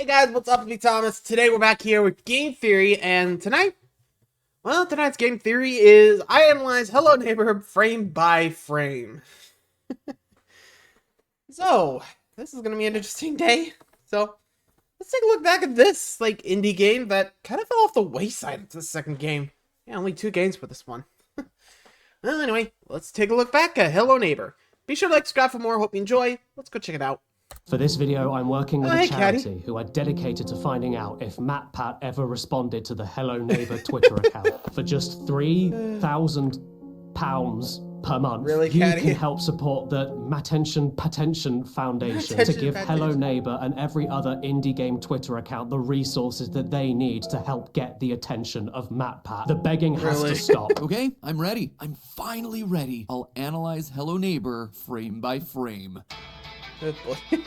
Hey guys, what's up? It's me, Thomas. Today we're back here with Game Theory, and tonight's Game Theory is I analyze Hello Neighbor frame by frame. So, this is gonna be an interesting day. So, let's take a look back at this, indie game that kind of fell off the wayside of the second game. Yeah, only 2 games for this one. Well, anyway, let's take a look back at Hello Neighbor. Be sure to subscribe for more. Hope you enjoy. Let's go check it out. For this video, I'm working with a hey, charity Caddy. who are dedicated to finding out if MatPat ever responded to the Hello Neighbor Twitter account. For just £3,000 per month, Really, you Caddy? can help support the Matention Patention Foundation to give Hello Neighbor and every other indie game Twitter account the resources that they need to help get the attention of MatPat. The begging has to stop. Okay, I'm ready. I'm finally ready. I'll analyze Hello Neighbor frame by frame. Good boy. Here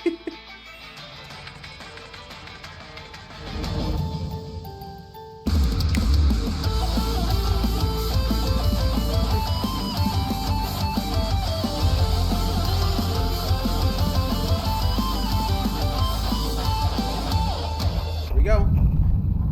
we go.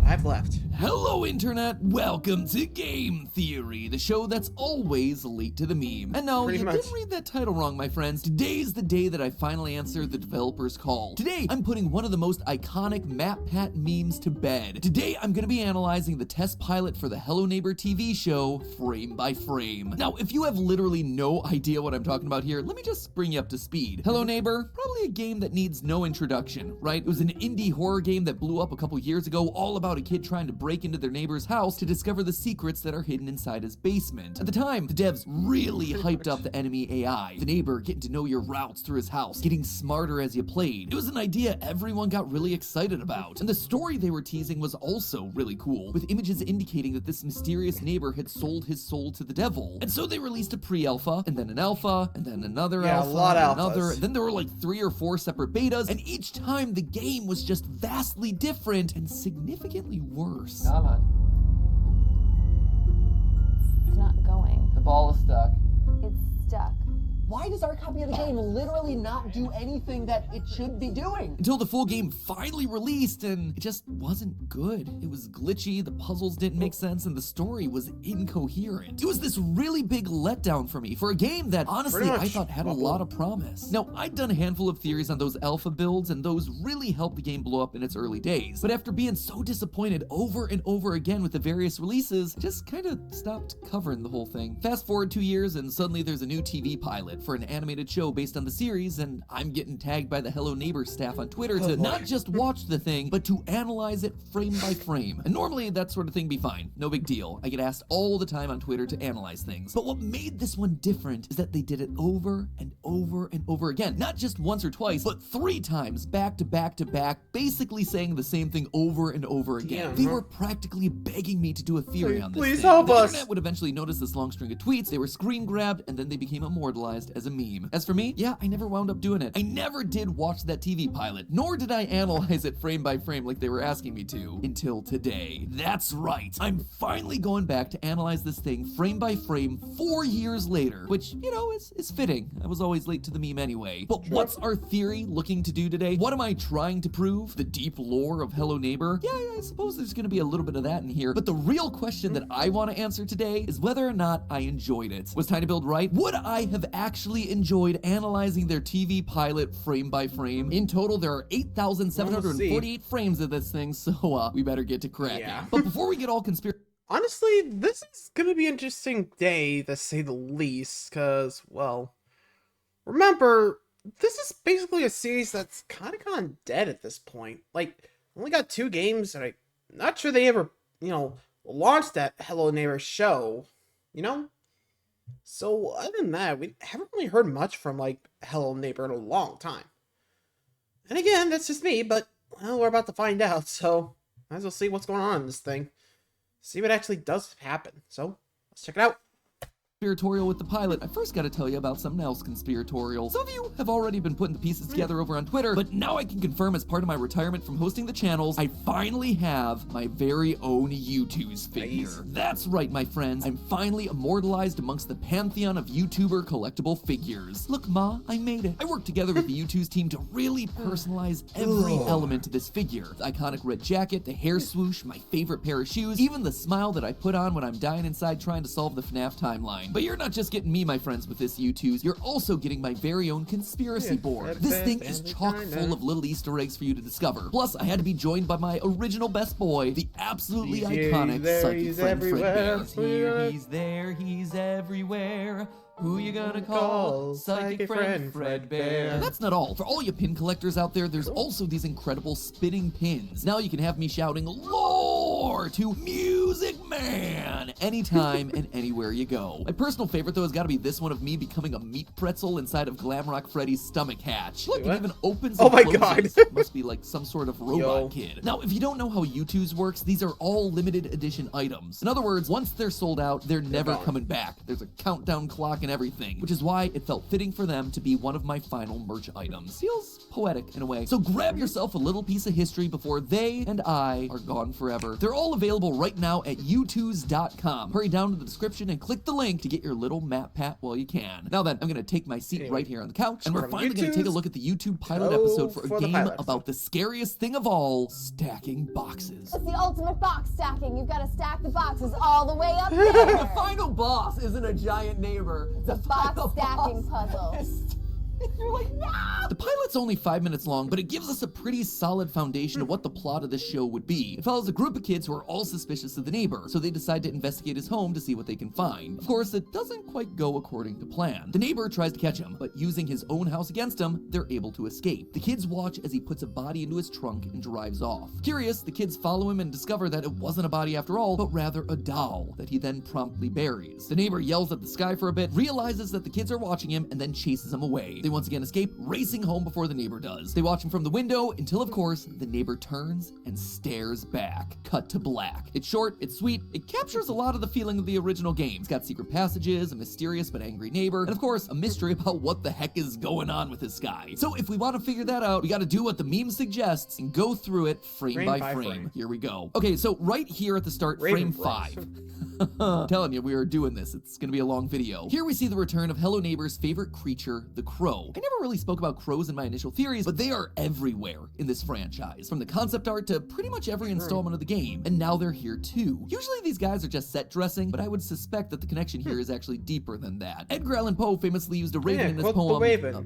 5 left. Hello, Internet! Welcome to Game Theory, the show that's always late to the meme. And no, Pretty you much. didn't read that title wrong, my friends. Today's the day that I finally answer the developer's call. Today, I'm putting one of the most iconic MatPat memes to bed. Today, I'm gonna be analyzing the test pilot for the Hello Neighbor TV show, frame by frame. Now, if you have literally no idea what I'm talking about here, let me just bring you up to speed. Hello Neighbor, probably a game that needs no introduction, right? It was an indie horror game that blew up a couple years ago, all about a kid trying to break into their neighbor's house to discover the secrets that are hidden inside his basement. At the time, the devs really hyped up the enemy AI, the neighbor getting to know your routes through his house, getting smarter as you played. It was an idea everyone got really excited about. And the story they were teasing was also really cool, with images indicating that this mysterious neighbor had sold his soul to the devil. And so they released a pre-alpha, and then an alpha, and then another alpha, a lot of and another, alphas. and then there were like 3 or 4 separate betas, and each time the game was just vastly different and significantly worse. Come on. It's not going. The ball is stuck. It's stuck. Why does our copy of the game literally not do anything that it should be doing? Until the full game finally released, and it just wasn't good. It was glitchy, the puzzles didn't make sense, and the story was incoherent. It was this really big letdown for me, for a game that honestly Pretty I much. thought had a lot of promise. Now, I'd done a handful of theories on those alpha builds, and those really helped the game blow up in its early days. But after being so disappointed over and over again with the various releases, I just kind of stopped covering the whole thing. Fast forward 2 years, and suddenly there's a new TV pilot for an animated show based on the series, and I'm getting tagged by the Hello Neighbor staff on Twitter to not just watch the thing, but to analyze it frame by frame. And normally that sort of thing be fine, no big deal. I get asked all the time on Twitter to analyze things. But what made this one different is that they did it over and over and over again. Not just once or twice, but 3 times back to back to back, basically saying the same thing over and over again. Damn, They huh? were practically begging me to do a theory on this Please thing. help The us. internet would eventually notice this long string of tweets, they were screen grabbed, and then they became immortalized as a meme. As for me, yeah, I never wound up doing it. I never did watch that TV pilot, nor did I analyze it frame by frame like they were asking me to, until today. That's right, I'm finally going back to analyze this thing frame by frame 4 years later, which, you know, is fitting. I was always late to the meme anyway. But what's our theory looking to do today? What am I trying to prove? The deep lore of Hello Neighbor? Yeah, I suppose there's gonna be a little bit of that in here, but the real question that I want to answer today is whether or not I enjoyed it. Was Tiny Build right? Would I have actually enjoyed analyzing their TV pilot frame by frame? In total, there are 8,748 frames of this thing, so we better get to cracking. Yeah. But before we get all Honestly, this is gonna be an interesting day, to say the least, because, well, remember, this is basically a series that's kind of gone dead at this point. Only got 2 games, and I'm not sure they ever, launched that Hello Neighbor show, So, other than that, we haven't really heard much from, Hello Neighbor in a long time. And again, that's just me, but, well, we're about to find out, so might as well see what's going on in this thing. See what actually does happen. So, let's check it out. conspiratorial with the pilot, I first gotta tell you about something else conspiratorial. Some of you have already been putting the pieces together over on Twitter, but now I can confirm as part of my retirement from hosting the channels, I finally have my very own YouTube's figure. Nice. That's right, my friends. I'm finally immortalized amongst the pantheon of YouTuber collectible figures. Look, Ma, I made it. I worked together with the YouTube's team to really personalize every element of this figure. The iconic red jacket, the hair swoosh, my favorite pair of shoes, even the smile that I put on when I'm dying inside trying to solve the FNAF timeline. But you're not just getting me, my friends, with this YouTube's. You're also getting my very own conspiracy board. This thing is chock full of little Easter eggs for you to discover. Plus, I had to be joined by my original best boy, the absolutely iconic psychic friend Fredbear. Here, he's there, he's everywhere. Who you gonna call? Psychic friend Fredbear. That's not all. For all you pin collectors out there, there's also these incredible spinning pins. Now you can have me shouting "Lore" to Music Man anytime and anywhere you go. My personal favorite, though, has got to be this one of me becoming a meat pretzel inside of Glamrock Freddy's stomach hatch. Look, it even opens and my closes. God. Must be like some sort of robot kid. Now, if you don't know how YouTube's works, these are all limited edition items. In other words, once they're sold out, they're never coming back. There's a countdown clock and everything, which is why it felt fitting for them to be one of my final merch items. Feels poetic in a way. So grab yourself a little piece of history before they and I are gone forever. They're all available right now at youtooz.com. Hurry down to the description and click the link to get your little map pat while you can. Now then, I'm gonna take my seat right here on the couch, and we're finally gonna take a look at the YouTube pilot episode for a game about the scariest thing of all, stacking boxes. It's the ultimate box stacking. You've got to stack the boxes all the way up there. The final boss isn't a giant neighbor. The box stacking puzzle. You're like, no! The pilot's only 5 minutes long, but it gives us a pretty solid foundation of what the plot of this show would be. It follows a group of kids who are all suspicious of the neighbor, so they decide to investigate his home to see what they can find. Of course, it doesn't quite go according to plan. The neighbor tries to catch him, but using his own house against him, they're able to escape. The kids watch as he puts a body into his trunk and drives off. Curious, the kids follow him and discover that it wasn't a body after all, but rather a doll that he then promptly buries. The neighbor yells at the sky for a bit, realizes that the kids are watching him, and then chases him away. They once again escape, racing home before the neighbor does. They watch him from the window until, of course, the neighbor turns and stares back. Cut to black. It's short, it's sweet, it captures a lot of the feeling of the original game. It's got secret passages, a mysterious but angry neighbor, and of course, a mystery about what the heck is going on with this guy. So if we want to figure that out, we gotta do what the meme suggests and go through it frame by frame. Here we go. Okay, so right here at the start, frame 5. I'm telling you, we are doing this. It's gonna be a long video. Here we see the return of Hello Neighbor's favorite creature, the crow. I never really spoke about crows in my initial theories, but they are everywhere in this franchise, from the concept art to pretty much every installment of the game, and now they're here too. Usually these guys are just set dressing, but I would suspect that the connection here is actually deeper than that. Edgar Allan Poe famously used a raven in his poem,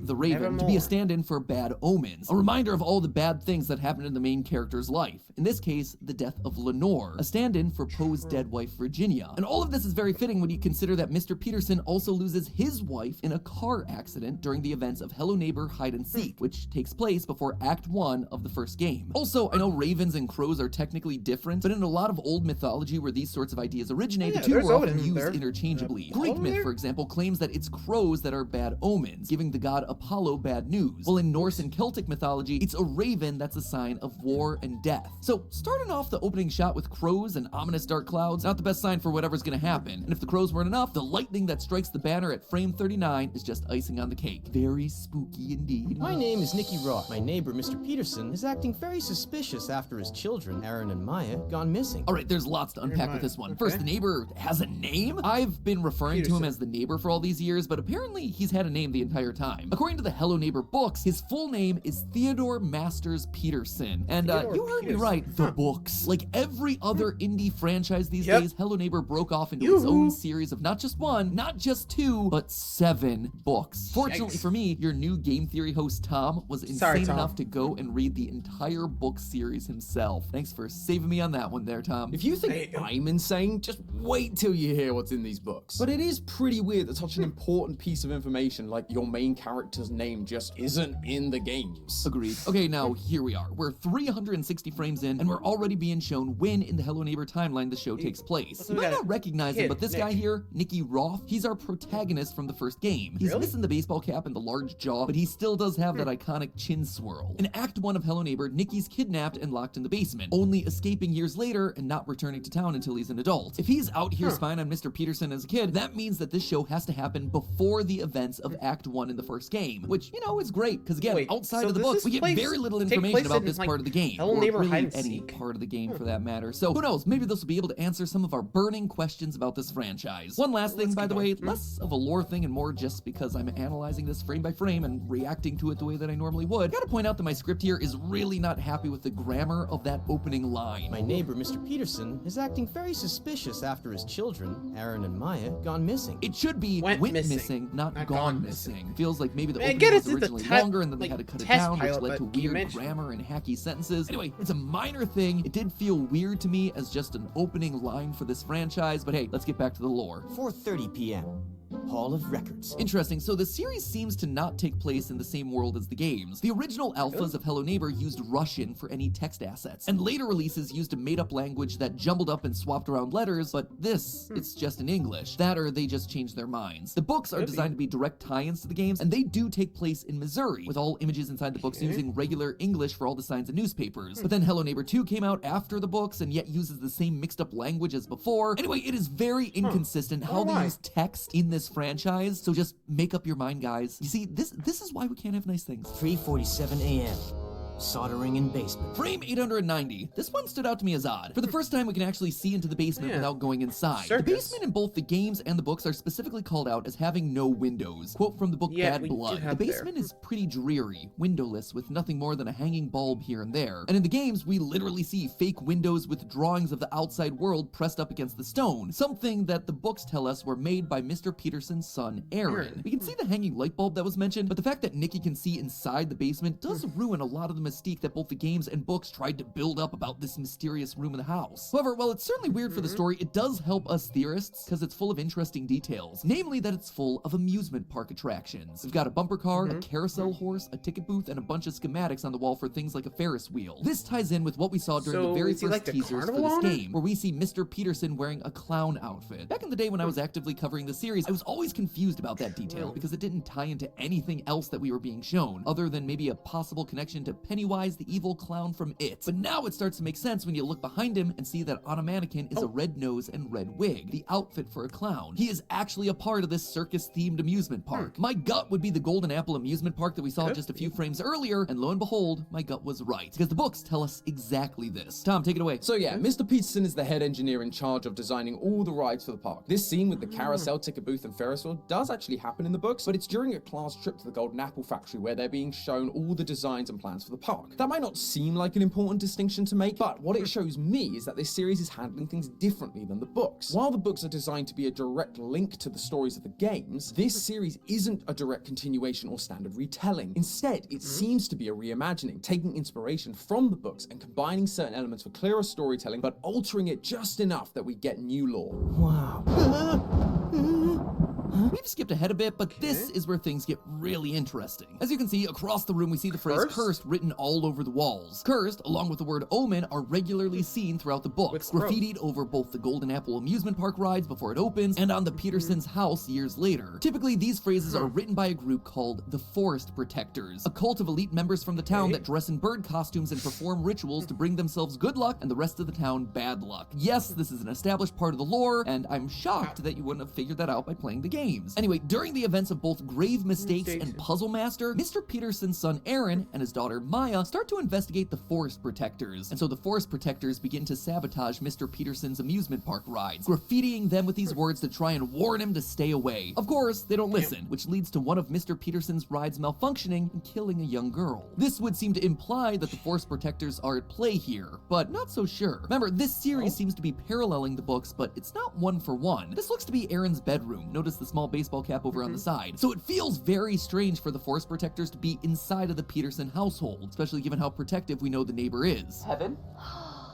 The Raven, to be a stand-in for bad omens, a reminder of all the bad things that happened in the main character's life. In this case, the death of Lenore, a stand-in for Poe's dead wife, Virginia. And all of this is very fitting when you consider that Mr. Peterson also loses his wife in a car accident during the events of Hello Neighbor Hide and Seek, which takes place before Act 1 of the first game. Also, I know ravens and crows are technically different, but in a lot of old mythology where these sorts of ideas originate, the two were often used interchangeably. Greek myth, for example, claims that it's crows that are bad omens, giving the god Apollo bad news. While in Norse and Celtic mythology, it's a raven that's a sign of war and death. So, starting off the opening shot with crows and ominous dark clouds, not the best sign for whatever's gonna happen. And if the crows weren't enough, the lightning that strikes the banner at frame 39 is just icing on the cake. Very spooky indeed. My name is Nicky Rock. My neighbor, Mr. Peterson, is acting very suspicious after his children, Aaron and Maya, gone missing. Alright, there's lots to unpack with this one. First, the neighbor has a name? I've been referring to him as the neighbor for all these years, but apparently he's had a name the entire time. According to the Hello Neighbor books, his full name is Theodore Masters Peterson. And you heard me right, the books. Like every other indie franchise these days, Hello Neighbor broke off into its own series of not just one, not just two, but 7 books. Fortunately for me, your new game theory host Tom was insane enough to go and read the entire book series himself. Thanks for saving me on that one there, Tom. If you think I'm insane, just wait till you hear what's in these books. But it is pretty weird that such an important piece of information like your main character's name just isn't in the games. Agreed. Okay, now here we are. We're 360 frames in, and we're already being shown when in the Hello Neighbor timeline the show takes place. You might not recognize him, but this guy here, Nicky Roth, he's our protagonist from the first game. He's missing the baseball cap and the large jaw, but he still does have that iconic chin swirl. In Act 1 of Hello Neighbor, Nicky's kidnapped and locked in the basement, only escaping years later and not returning to town until he's an adult. If he's out here spying on Mr. Peterson as a kid, that means that this show has to happen before the events of Act 1 in the first game, which, you know, is great, because again, outside of the books, we get very little information about this part of the game, Hello or Neighbor really hide and any seek. part of the game for that matter. So who knows, maybe this will be able to answer some of our burning questions about this franchise. One last thing, by the way, less of a lore thing and more just because I'm analyzing this frame by frame and reacting to it the way that I normally would. Gotta point out that my script here is really not happy with the grammar of that opening line. My neighbor, Mr. Peterson, is acting very suspicious after his children, Aaron and Maya, gone missing. It should be Went missing, not gone missing. Feels like maybe the Man, opening get was it to the originally te- longer and then they like, had to cut it test down, which pilot, led to but you weird mentioned- grammar and hacky sentences. Anyway, it's a minor thing. It did feel weird to me as just an opening line for this franchise, but hey, let's get back to the lore. 4:30 p.m. Hall of Records. Interesting, so the series seems to not take place in the same world as the games. The original alphas of Hello Neighbor used Russian for any text assets, and later releases used a made-up language that jumbled up and swapped around letters, but this, it's just in English. That or they just changed their minds. The books are designed to be direct tie-ins to the games, and they do take place in Missouri, with all images inside the books using regular English for all the signs and newspapers. But then Hello Neighbor 2 came out after the books, and yet uses the same mixed-up language as before. Anyway, it is very inconsistent how they use text in this franchise, so just make up your mind, guys. You see, this is why we can't have nice things. 3:47 a.m. Soldering in basement. Frame 890. This one stood out to me as odd. For the first time, we can actually see into the basement without going inside. Circus. The basement in both the games and the books are specifically called out as having no windows. Quote from the book Bad we Blood. did The have basement is pretty dreary, windowless, with nothing more than a hanging bulb here and there. And in the games, we literally see fake windows with drawings of the outside world pressed up against the stone. Something that the books tell us were made by Mr. Peterson's son, Aaron. We can see the hanging light bulb that was mentioned, but the fact that Nicky can see inside the basement does ruin a lot of the mystique that both the games and books tried to build up about this mysterious room in the house. However, while it's certainly weird for the story, it does help us theorists because it's full of interesting details, namely that it's full of amusement park attractions. We've got a bumper car, a carousel horse, a ticket booth, and a bunch of schematics on the wall for things like a Ferris wheel. This ties in with what we saw during the very is he first like the teasers for carnival this owner? game, where we see Mr. Peterson wearing a clown outfit. Back in the day when I was actively covering the series, I was always confused about that detail because it didn't tie into anything else that we were being shown, other than maybe a possible connection to Pennywise, the evil clown from It. But now it starts to make sense when you look behind him and see that on a mannequin is a red nose and red wig, the outfit for a clown. He is actually a part of this circus-themed amusement park. My gut would be the Golden Apple amusement park that we saw just a few frames earlier, and lo and behold, my gut was right, because the books tell us exactly this. Tom, take it away. So yeah, Mr. Peterson is the head engineer in charge of designing all the rides for the park. This scene with the carousel, ticket booth, and Ferris wheel does actually happen in the books, but it's during a class trip to the Golden Apple factory where they're being shown all the designs and plans for the park. That might not seem like an important distinction to make, but what it shows me is that this series is handling things differently than the books. While the books are designed to be a direct link to the stories of the games, this series isn't a direct continuation or standard retelling. Instead, it seems to be a reimagining, taking inspiration from the books and combining certain elements for clearer storytelling, but altering it just enough that we get new lore. Wow. We've skipped ahead a bit, but this is where things get really interesting. As you can see, across the room we see the phrase cursed written all over the walls. Cursed, along with the word omen, are regularly seen throughout the books, graffitied over both the Golden Apple amusement park rides before it opens and on the Petersons' house years later. Typically, these phrases are written by a group called the Forest Protectors, a cult of elite members from the town that dress in bird costumes and perform rituals to bring themselves good luck and the rest of the town bad luck. Yes, this is an established part of the lore, and I'm shocked that you wouldn't have figured that out by playing the games. Anyway, during the events of both Grave Mistakes and Puzzle Master, Mr. Peterson's son Aaron and his daughter Maya start to investigate the Forest Protectors, and so the Forest Protectors begin to sabotage Mr. Peterson's amusement park rides, graffitiing them with these words to try and warn him to stay away. Of course, they don't listen, which leads to one of Mr. Peterson's rides malfunctioning and killing a young girl. This would seem to imply that the Forest Protectors are at play here, but not so sure. Remember, this series seems to be paralleling the books, but it's not one for one. This looks to be Aaron's bedroom. Notice the small baseball cap over on the side. So it feels very strange for the Forest Protectors to be inside of the Peterson household, especially given how protective we know the neighbor is. Heaven?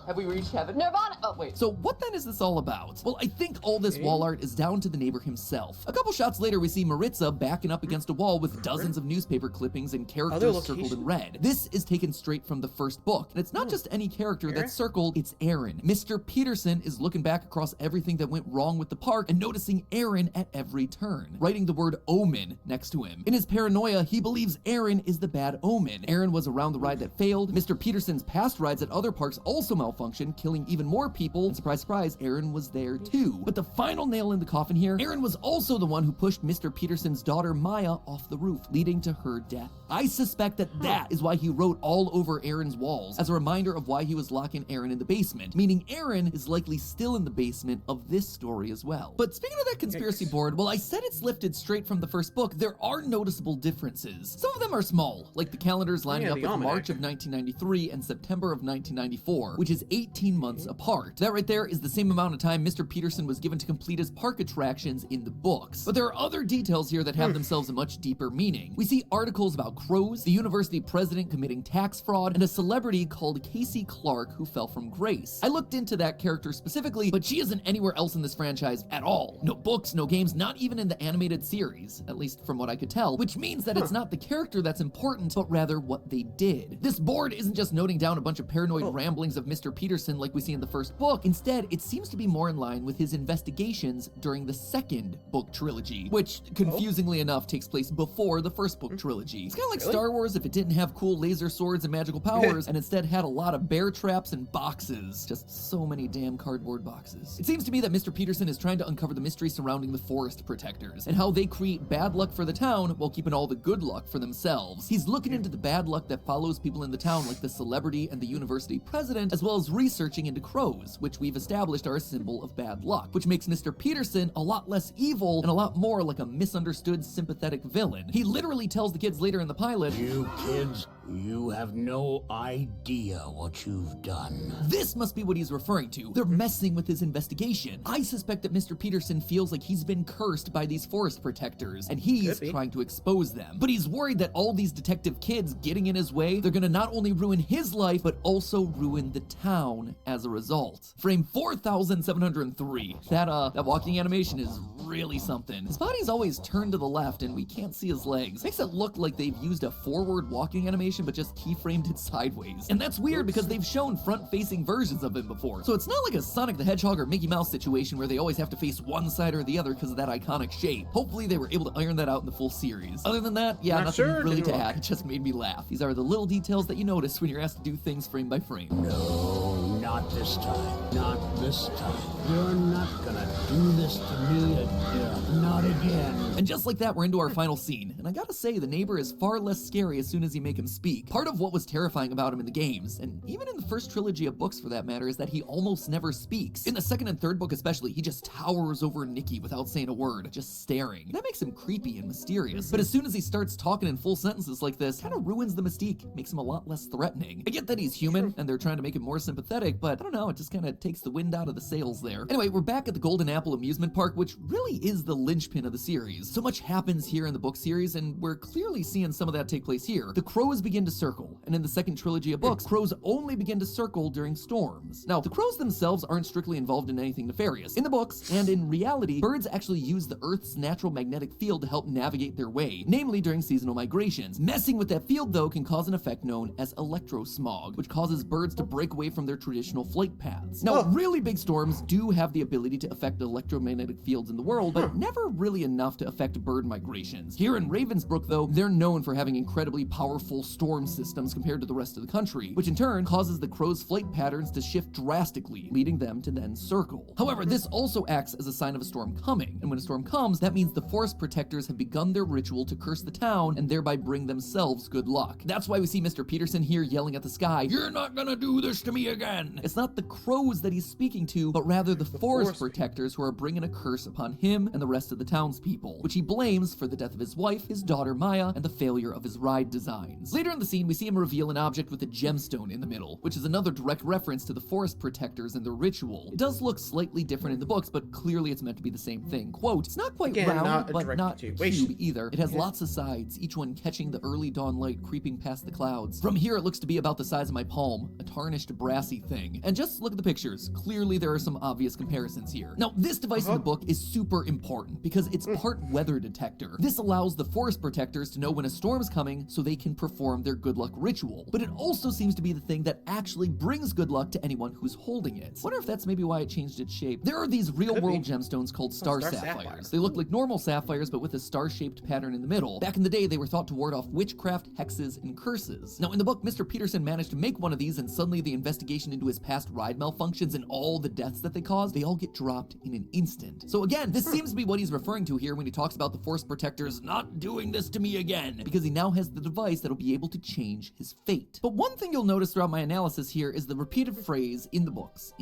Have we reached heaven? Nirvana. Oh, wait. So what then is this all about? Well, I think all this wall art is down to the neighbor himself. A couple shots later, we see Maritza backing up against a wall with dozens of newspaper clippings and characters circled in red. This is taken straight from the first book, and it's not just any character that's circled, it's Aaron. Mr. Peterson is looking back across everything that went wrong with the park and noticing Aaron at every turn, writing the word omen next to him. In his paranoia, he believes Aaron is the bad omen. Aaron was around the ride that failed. Mr. Peterson's past rides at other parks also malfunctioned, killing even more people, and surprise, surprise, Aaron was there too. But the final nail in the coffin here, Aaron was also the one who pushed Mr. Peterson's daughter Maya off the roof, leading to her death. I suspect that is why he wrote all over Aaron's walls, as a reminder of why he was locking Aaron in the basement, meaning Aaron is likely still in the basement of this story as well. But speaking of that conspiracy board, well, I said it's lifted straight from the first book, there are noticeable differences. Some of them are small, like the calendars lining up with March of 1993 and September of 1994, which is 18 months apart. That right there is the same amount of time Mr. Peterson was given to complete his park attractions in the books. But there are other details here that have themselves a much deeper meaning. We see articles about crows, the university president committing tax fraud, and a celebrity called Casey Clark who fell from grace. I looked into that character specifically, but she isn't anywhere else in this franchise at all. No books, no games, not even in the animated series, at least from what I could tell, which means that it's not the character that's important, but rather what they did. This board isn't just noting down a bunch of paranoid ramblings of Mr. Peterson like we see in the first book. Instead, it seems to be more in line with his investigations during the second book trilogy, which, confusingly enough, takes place before the first book trilogy. It's kind of like Star Wars if it didn't have cool laser swords and magical powers, and instead had a lot of bear traps and boxes. Just so many damn cardboard boxes. It seems to me that Mr. Peterson is trying to uncover the mystery surrounding the forest protectors, and how they create bad luck for the town while keeping all the good luck for themselves. He's looking into the bad luck that follows people in the town, like the celebrity and the university president, as well as researching into crows, which we've established are a symbol of bad luck, which makes Mr. Peterson a lot less evil and a lot more like a misunderstood sympathetic villain. He literally tells the kids later in the pilot, "You kids, you have no idea what you've done." This must be what he's referring to. They're messing with his investigation. I suspect that Mr. Peterson feels like he's been cursed by these forest protectors, and he's trying to expose them. But he's worried that all these detective kids getting in his way, they're gonna not only ruin his life, but also ruin the town as a result. Frame 4703. That walking animation is really something. His body's always turned to the left, and we can't see his legs. Makes it look like they've used a forward walking animation, but just keyframed it sideways. And that's weird because they've shown front-facing versions of him before. So it's not like a Sonic the Hedgehog or Mickey Mouse situation where they always have to face one side or the other because of that iconic shape. Hopefully they were able to iron that out in the full series. Other than that, yeah, nothing really to add. It just made me laugh. These are the little details that you notice when you're asked to do things frame by frame. No, not this time. Not this time. You're not gonna do this to me again. Not again. And just like that, we're into our final scene. And I gotta say, the neighbor is far less scary as soon as you make him speak. Part of what was terrifying about him in the games, and even in the first trilogy of books for that matter, is that he almost never speaks. In the second and third book especially, he just towers over Nikki without saying a word, just staring. That makes him creepy and mysterious. But as soon as he starts talking in full sentences like this, kind of ruins the mystique, makes him a lot less threatening. I get that he's human, and they're trying to make him more sympathetic, but I don't know, it just kind of takes the wind out of the sails there. Anyway, we're back at the Golden Apple amusement park, which really is the linchpin of the series. So much happens here in the book series, and we're clearly seeing some of that take place here. The crows begin to circle, and in the second trilogy of books, crows only begin to circle during storms. Now, the crows themselves aren't strictly involved in anything nefarious. In the books, and in reality, birds actually use the Earth's natural magnetic field to help navigate their way, namely during seasonal migrations. Messing with that field, though, can cause an effect known as electrosmog, which causes birds to break away from their traditional flight paths. Now, really big storms do have the ability to affect electromagnetic fields in the world, but never really enough to affect bird migrations. Here in Ravensbrück, though, they're known for having incredibly powerful storm systems compared to the rest of the country, which in turn causes the crows' flight patterns to shift drastically, leading them to then circle. However, this also acts as a sign of a storm coming, and when a storm comes, that means the forest protectors have begun their ritual to curse the town and thereby bring themselves good luck. That's why we see Mr. Peterson here yelling at the sky, "You're not gonna do this to me again!" It's not the crows that he's speaking to, but rather the forest protectors who are bringing a curse upon him and the rest of the townspeople, which he blames for the death of his wife, his daughter Maya, and the failure of his ride designs. Later in the scene, we see him reveal an object with a gemstone in the middle, which is another direct reference to the forest protectors and their ritual. It does look slightly different in the books, but clearly it's meant to be the same thing. Quote, "It's not quite round, but not cube either. It has lots of sides, each one catching the early dawn light creeping past the clouds. From here, it looks to be about the size of my palm, a tarnished brassy thing." thing. And just look at the pictures. Clearly there are some obvious comparisons here. Now, this device in the book is super important because it's part weather detector. This allows the forest protectors to know when a storm's coming so they can perform their good luck ritual. But it also seems to be the thing that actually brings good luck to anyone who's holding it. Wonder if that's maybe why it changed its shape. There are these real-world gemstones called star sapphires. They look like normal sapphires, but with a star-shaped pattern in the middle. Back in the day, they were thought to ward off witchcraft, hexes, and curses. Now, in the book, Mr. Peterson managed to make one of these, and suddenly the investigation into his past ride malfunctions and all the deaths that they caused, they all get dropped in an instant. So again, this seems to be what he's referring to here when he talks about the forest protectors not doing this to me again, because he now has the device that'll be able to change his fate. But one thing you'll notice throughout my analysis here is the repeated phrase in the books,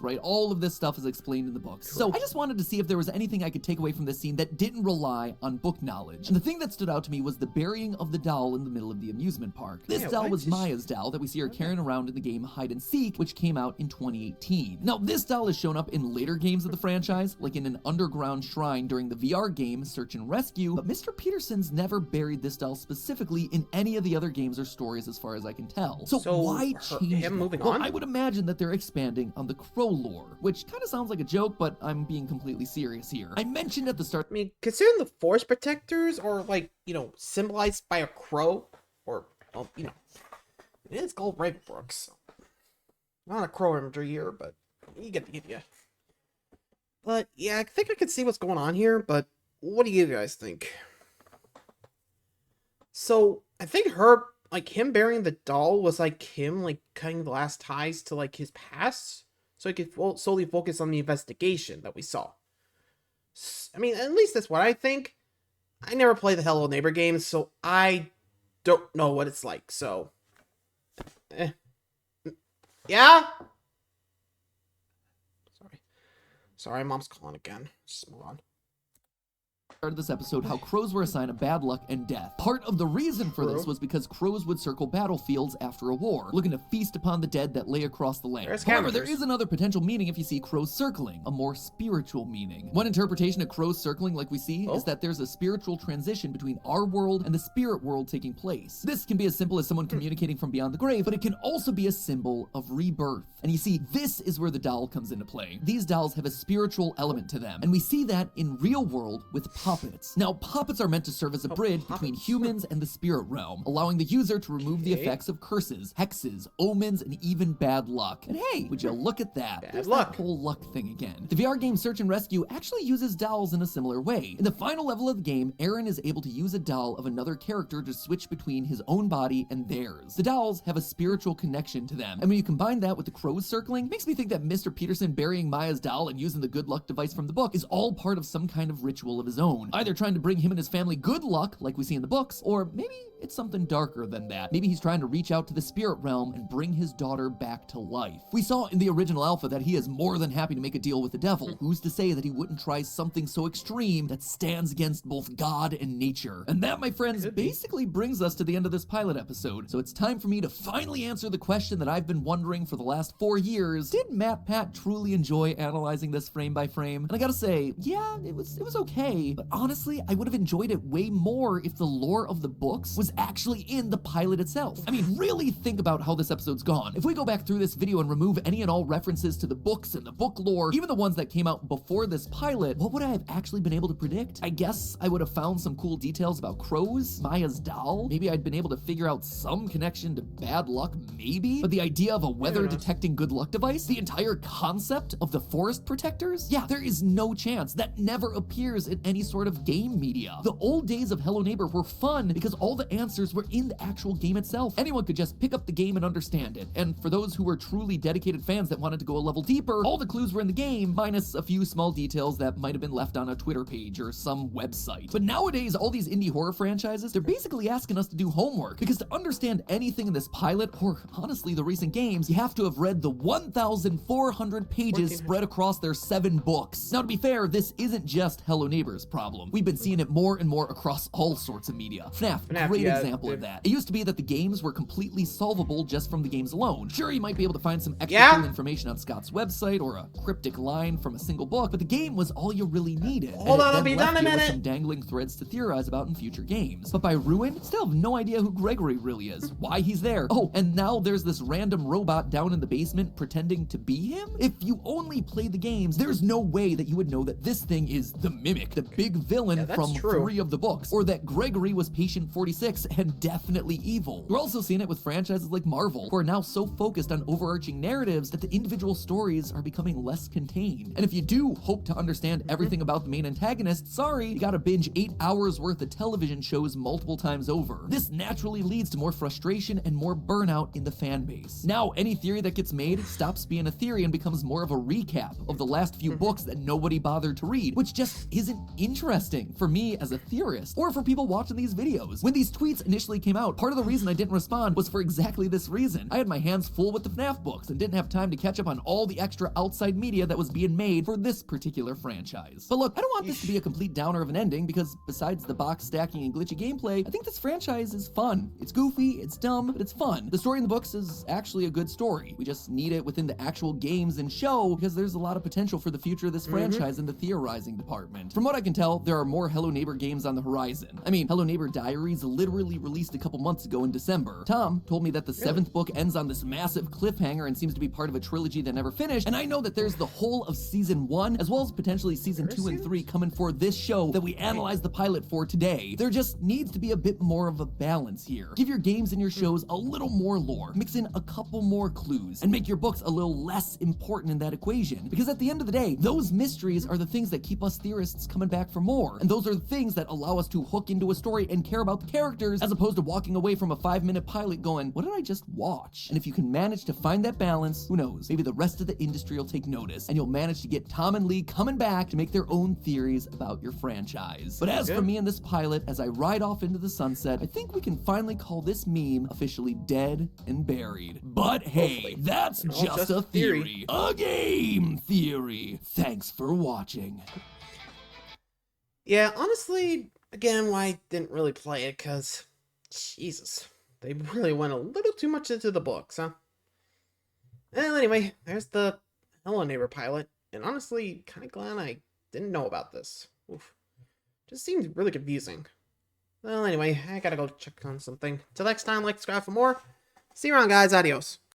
right? All of this stuff is explained in the books. So I just wanted to see if there was anything I could take away from this scene that didn't rely on book knowledge. And the thing that stood out to me was the burying of the doll in the middle of the amusement park. This doll was Maya's doll that we see her carrying around in the game Hide and Seek, which came out in 2018. Now, this doll has shown up in later games of the franchise, like in an underground shrine during the VR game Search and Rescue, but Mr. Peterson's never buried this doll specifically in any of the other games or stories as far as I can tell. So why change him moving on? Well, I would imagine that they're expanding on the Crow lore, which kind of sounds like a joke, but I'm being completely serious here. I mentioned at the start... I mean, considering the forest protectors are, like, you know, symbolized by a crow, or, well, you know, it is called Ravenbrook, so not a crow imagery here, but you get the idea. But, yeah, I think I can see what's going on here, but what do you guys think? So, I think him burying the doll was, like, him, like, cutting the last ties to, like, his past, so he could solely focus on the investigation that we saw. I mean, at least that's what I think. I never play the Hello Neighbor games, so I don't know what it's like, so... Yeah? Sorry, Mom's calling again. Just move on. Of this episode how crows were a sign of bad luck and death. Part of the reason for this was because crows would circle battlefields after a war, looking to feast upon the dead that lay across the land. However, there is another potential meaning if you see crows circling, a more spiritual meaning. One interpretation of crows circling like we see is that there's a spiritual transition between our world and the spirit world taking place. This can be as simple as someone communicating from beyond the grave, but it can also be a symbol of rebirth. And you see, this is where the doll comes into play. These dolls have a spiritual element to them, and we see that in real world with puppets. Now, puppets are meant to serve as a bridge between humans and the spirit realm, allowing the user to remove the effects of curses, hexes, omens, and even bad luck. And hey, would you look at that? There's that whole luck thing again. The VR game Search and Rescue actually uses dolls in a similar way. In the final level of the game, Aaron is able to use a doll of another character to switch between his own body and theirs. The dolls have a spiritual connection to them, and when you combine that with the crows circling, it makes me think that Mr. Peterson burying Maya's doll and using the good luck device from the book is all part of some kind of ritual of his own. Either trying to bring him and his family good luck, like we see in the books, or maybe it's something darker than that. Maybe he's trying to reach out to the spirit realm and bring his daughter back to life. We saw in the original alpha that he is more than happy to make a deal with the devil. Who's to say that he wouldn't try something so extreme that stands against both God and nature? And that, my friends, basically brings us to the end of this pilot episode. So it's time for me to finally answer the question that I've been wondering for the last 4 years. Did MatPat truly enjoy analyzing this frame by frame? And I gotta say, yeah, it was okay, but honestly, I would have enjoyed it way more if the lore of the books was actually in the pilot itself. I mean, really think about how this episode's gone. If we go back through this video and remove any and all references to the books and the book lore, even the ones that came out before this pilot, what would I have actually been able to predict? I guess I would have found some cool details about crows, Maya's doll. Maybe I'd been able to figure out some connection to bad luck, maybe? But the idea of a weather detecting good luck device, the entire concept of the forest protectors, yeah, there is no chance. That never appears in any sort of game media. The old days of Hello Neighbor were fun because all the answers were in the actual game itself. Anyone could just pick up the game and understand it. And for those who were truly dedicated fans that wanted to go a level deeper, all the clues were in the game, minus a few small details that might have been left on a Twitter page or some website. But nowadays, all these indie horror franchises, they're basically asking us to do homework, because to understand anything in this pilot, or honestly the recent games, you have to have read the 1,400 pages spread across their 7 books. Now, to be fair, this isn't just Hello Neighbor's problem. We've been seeing it more and more across all sorts of media. FNAF, great yeah, example dude. of that. It used to be that the games were completely solvable just from the games alone. Sure, you might be able to find some extra Yeah. cool information on Scott's website or a cryptic line from a single book, but the game was all you really needed. Hold on, and it I'll then be left done in a you with minute. some dangling threads to theorize about in future games. But by Ruin, still have no idea who Gregory really is, why he's there. Oh, and now there's this random robot down in the basement pretending to be him? If you only play the games, there's no way that you would know that this thing is the Mimic, the big villain Yeah, that's from true. 3 of the books, or that Gregory was Patient 46 and definitely evil. We're also seeing it with franchises like Marvel, who are now so focused on overarching narratives that the individual stories are becoming less contained. And if you do hope to understand everything about the main antagonist, sorry, you gotta binge 8 hours worth of television shows multiple times over. This naturally leads to more frustration and more burnout in the fan base. Now, any theory that gets made stops being a theory and becomes more of a recap of the last few books that nobody bothered to read, which just isn't interesting for me as a theorist, or for people watching these videos. When these tweets initially came out, part of the reason I didn't respond was for exactly this reason. I had my hands full with the FNAF books and didn't have time to catch up on all the extra outside media that was being made for this particular franchise. But look, I don't want this to be a complete downer of an ending, because besides the box stacking and glitchy gameplay, I think this franchise is fun. It's goofy, it's dumb, but it's fun. The story in the books is actually a good story. We just need it within the actual games and show, because there's a lot of potential for the future of this franchise in the theorizing department. From what I can tell, there are more Hello Neighbor games on the horizon. I mean, Hello Neighbor Diaries literally released a couple months ago in December. Tom told me that the 7th book ends on this massive cliffhanger and seems to be part of a trilogy that never finished, and I know that there's the whole of season 1, as well as potentially season 2 and 3 coming for this show that we analyzed the pilot for today. There just needs to be a bit more of a balance here. Give your games and your shows a little more lore, mix in a couple more clues, and make your books a little less important in that equation. Because at the end of the day, those mysteries are the things that keep us theorists coming back for more, and those are the things that allow us to hook into a story and care about the characters, as opposed to walking away from a 5-minute pilot going, what did I just watch? And if you can manage to find that balance, who knows, maybe the rest of the industry will take notice, and you'll manage to get Tom and Lee coming back to make their own theories about your franchise. But as for me and this pilot, as I ride off into the sunset, I think we can finally call this meme officially dead and buried. But hey, that's just a theory. A game theory. Thanks for watching. Yeah, honestly, again, why I didn't really play it, because, Jesus, they really went a little too much into the books, huh? Well, anyway, there's the Hello Neighbor pilot, and honestly, kind of glad I didn't know about this. Oof. Just seems really confusing. Well, anyway, I gotta go check on something. Till next time, like, subscribe for more. See you around, guys. Adios.